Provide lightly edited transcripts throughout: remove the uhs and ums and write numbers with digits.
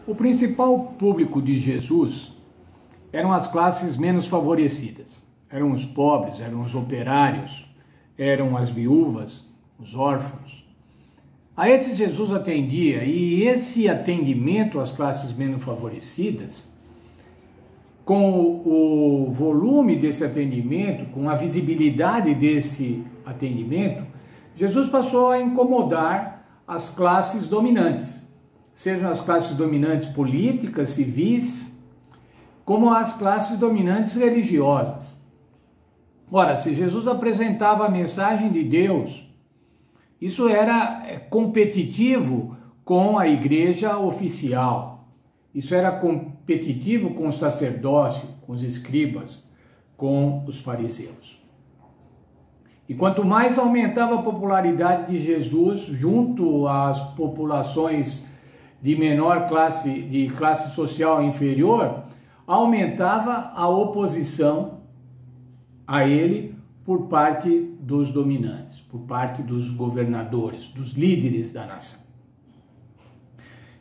O principal público de Jesus eram as classes menos favorecidas. Eram os pobres, eram os operários, eram as viúvas, os órfãos. A esses Jesus atendia, e esse atendimento às classes menos favorecidas, com o volume desse atendimento, com a visibilidade desse atendimento, Jesus passou a incomodar as classes dominantes, sejam as classes dominantes políticas, civis, como as classes dominantes religiosas. Ora, se Jesus apresentava a mensagem de Deus, isso era competitivo com a igreja oficial, isso era competitivo com o sacerdócio, com os escribas, com os fariseus. E quanto mais aumentava a popularidade de Jesus junto às populações de menor classe, de classe social inferior, aumentava a oposição a ele por parte dos dominantes, por parte dos governadores, dos líderes da nação.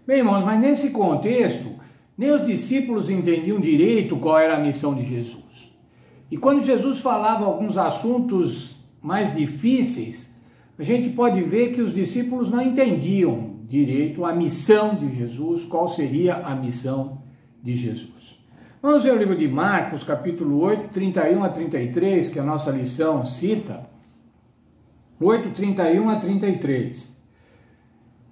Bem, irmãos, mas nesse contexto, nem os discípulos entendiam direito qual era a missão de Jesus. E quando Jesus falava alguns assuntos mais difíceis, a gente pode ver que os discípulos não entendiam direito a missão de Jesus, qual seria a missão de Jesus. Vamos ver o livro de Marcos, capítulo 8, 31 a 33, que a nossa lição cita. 8, 31 a 33.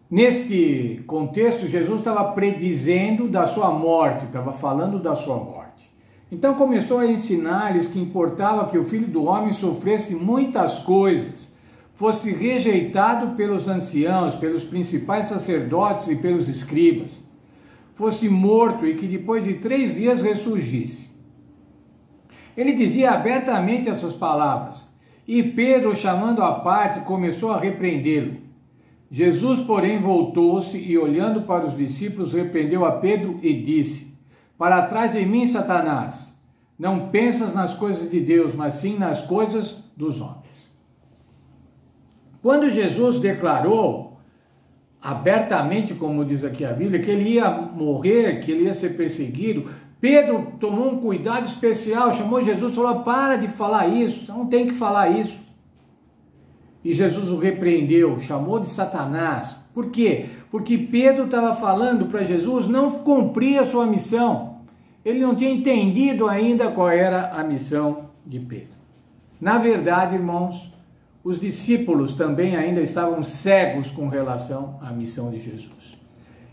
Neste contexto, Jesus estava predizendo da sua morte, estava falando da sua morte. Então começou a ensinar-lhes que importava que o Filho do Homem sofresse muitas coisas, fosse rejeitado pelos anciãos, pelos principais sacerdotes e pelos escribas, fosse morto e que depois de 3 dias ressurgisse. Ele dizia abertamente essas palavras, e Pedro, chamando à parte, começou a repreendê-lo. Jesus, porém, voltou-se e, olhando para os discípulos, repreendeu a Pedro e disse: Para trás de mim, Satanás, não pensas nas coisas de Deus, mas sim nas coisas dos homens. Quando Jesus declarou abertamente, como diz aqui a Bíblia, que ele ia morrer, que ele ia ser perseguido, Pedro tomou um cuidado especial, chamou Jesus e falou: para de falar isso, não tem que falar isso. E Jesus o repreendeu, chamou de Satanás. Por quê? Porque Pedro estava falando para Jesus não cumprir a sua missão. Ele não tinha entendido ainda qual era a missão de Pedro. Na verdade, irmãos, os discípulos também ainda estavam cegos com relação à missão de Jesus.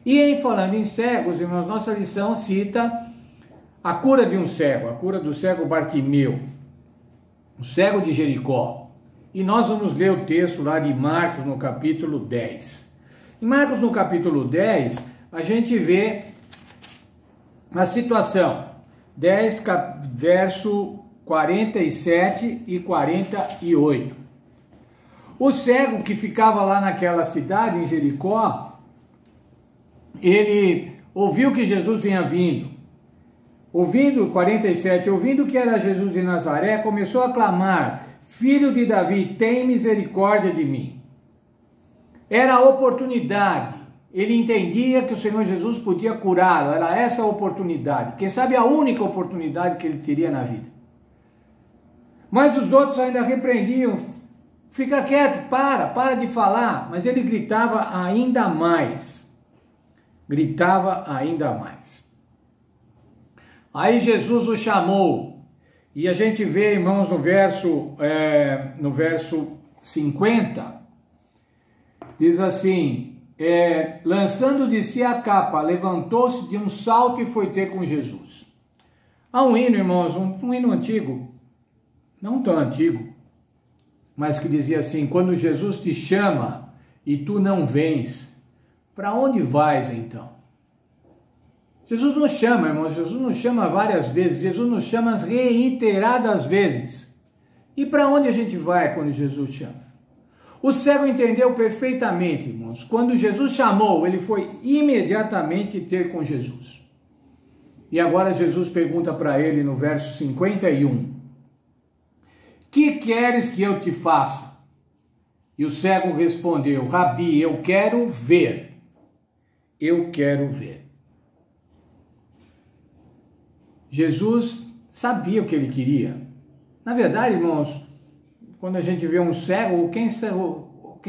E falando em cegos, irmãos, nossa lição cita a cura de um cego, a cura do cego Bartimeu, o cego de Jericó. E nós vamos ler o texto lá de Marcos no capítulo 10. Em Marcos no capítulo 10, a gente vê a situação, 10, verso 47 e 48. O cego que ficava lá naquela cidade, em Jericó, ele ouviu que Jesus vinha vindo. Ouvindo, 47, ouvindo que era Jesus de Nazaré, começou a clamar: Filho de Davi, tem misericórdia de mim. Era a oportunidade. Ele entendia que o Senhor Jesus podia curá-lo. Era essa a oportunidade. Quem sabe a única oportunidade que ele teria na vida. Mas os outros ainda repreendiam: fica quieto, para de falar. Mas ele gritava ainda mais. Gritava ainda mais. Aí Jesus o chamou. E a gente vê, irmãos, no verso 50, diz assim: lançando de si a capa, levantou-se de um salto e foi ter com Jesus. Há um hino, irmãos, um hino antigo, não tão antigo, mas que dizia assim: quando Jesus te chama e tu não vens, para onde vais então? Jesus nos chama, irmãos, Jesus nos chama várias vezes, Jesus nos chama reiteradas vezes. E para onde a gente vai quando Jesus chama? O cego entendeu perfeitamente, irmãos. Quando Jesus chamou, ele foi imediatamente ter com Jesus. E agora Jesus pergunta para ele no verso 51. Que queres que eu te faça? E o cego respondeu: Rabi, eu quero ver. Eu quero ver. Jesus sabia o que ele queria. Na verdade, irmãos, quando a gente vê um cego, quem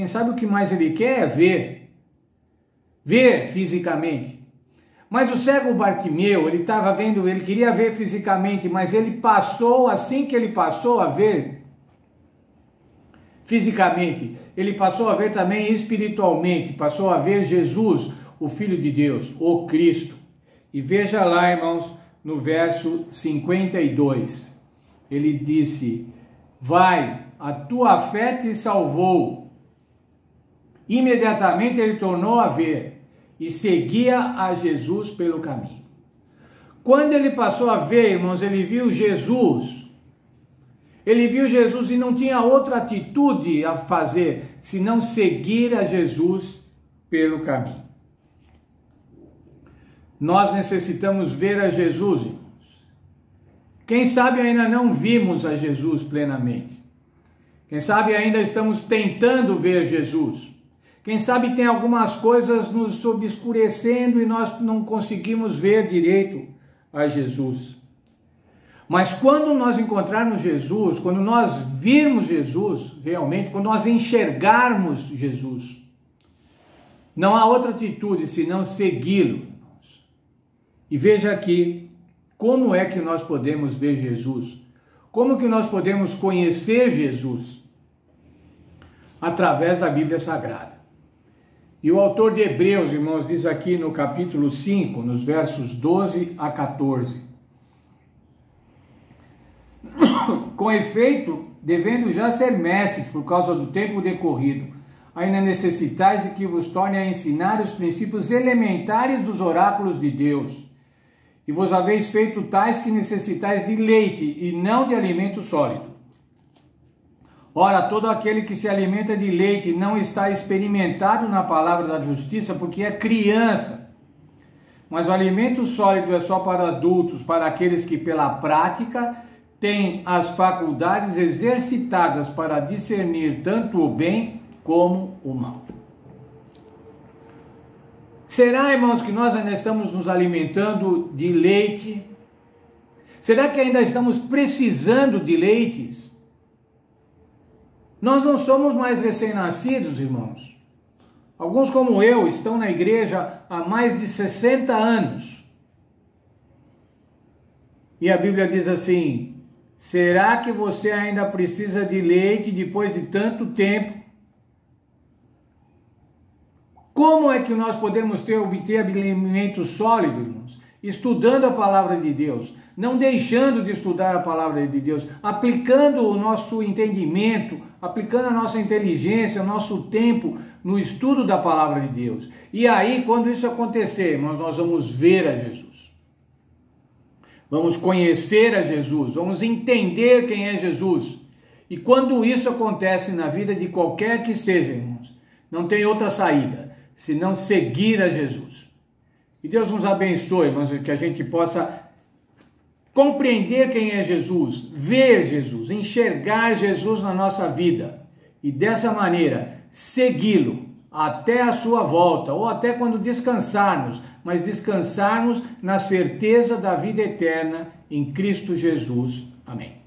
sabe o que mais ele quer é ver fisicamente. Mas o cego Bartimeu, ele estava vendo, ele queria ver fisicamente, mas ele passou, assim que ele passou a ver fisicamente, ele passou a ver também espiritualmente, passou a ver Jesus, o Filho de Deus, o Cristo. E veja lá, irmãos, no verso 52, ele disse: vai, a tua fé te salvou. Imediatamente ele tornou a ver e seguia a Jesus pelo caminho. Quando ele passou a ver, irmãos, ele viu Jesus. Ele viu Jesus e não tinha outra atitude a fazer senão seguir a Jesus pelo caminho. Nós necessitamos ver a Jesus, irmãos. Quem sabe ainda não vimos a Jesus plenamente. Quem sabe ainda estamos tentando ver Jesus. Quem sabe tem algumas coisas nos obscurecendo e nós não conseguimos ver direito a Jesus. Mas quando nós encontrarmos Jesus, quando nós virmos Jesus realmente, quando nós enxergarmos Jesus, não há outra atitude senão segui-lo. E veja aqui como é que nós podemos ver Jesus, como que nós podemos conhecer Jesus através da Bíblia Sagrada. E o autor de Hebreus, irmãos, diz aqui no capítulo 5, nos versos 12 a 14. Com efeito, devendo já ser mestres por causa do tempo decorrido, ainda necessitais de que vos torne a ensinar os princípios elementares dos oráculos de Deus. E vos haveis feito tais que necessitais de leite e não de alimento sólido. Ora, todo aquele que se alimenta de leite não está experimentado na palavra da justiça, porque é criança. Mas o alimento sólido é só para adultos, para aqueles que pela prática têm as faculdades exercitadas para discernir tanto o bem como o mal. Será, irmãos, que nós ainda estamos nos alimentando de leite? Será que ainda estamos precisando de leites? Nós não somos mais recém-nascidos, irmãos. Alguns, como eu, estão na igreja há mais de 60 anos. E a Bíblia diz assim: será que você ainda precisa de leite depois de tanto tempo? Como é que nós podemos obter alimento sólido, irmãos? Estudando a palavra de Deus, não deixando de estudar a palavra de Deus, aplicando o nosso entendimento, aplicando a nossa inteligência, o nosso tempo no estudo da palavra de Deus. E aí, quando isso acontecer, irmãos, nós vamos ver a Jesus. Vamos conhecer a Jesus, vamos entender quem é Jesus. E quando isso acontece na vida de qualquer que seja, irmãos, não tem outra saída senão seguir a Jesus. E Deus nos abençoe, irmãos, que a gente possa compreender quem é Jesus, ver Jesus, enxergar Jesus na nossa vida e dessa maneira segui-lo até a sua volta ou até quando descansarmos, mas descansarmos na certeza da vida eterna em Cristo Jesus. Amém.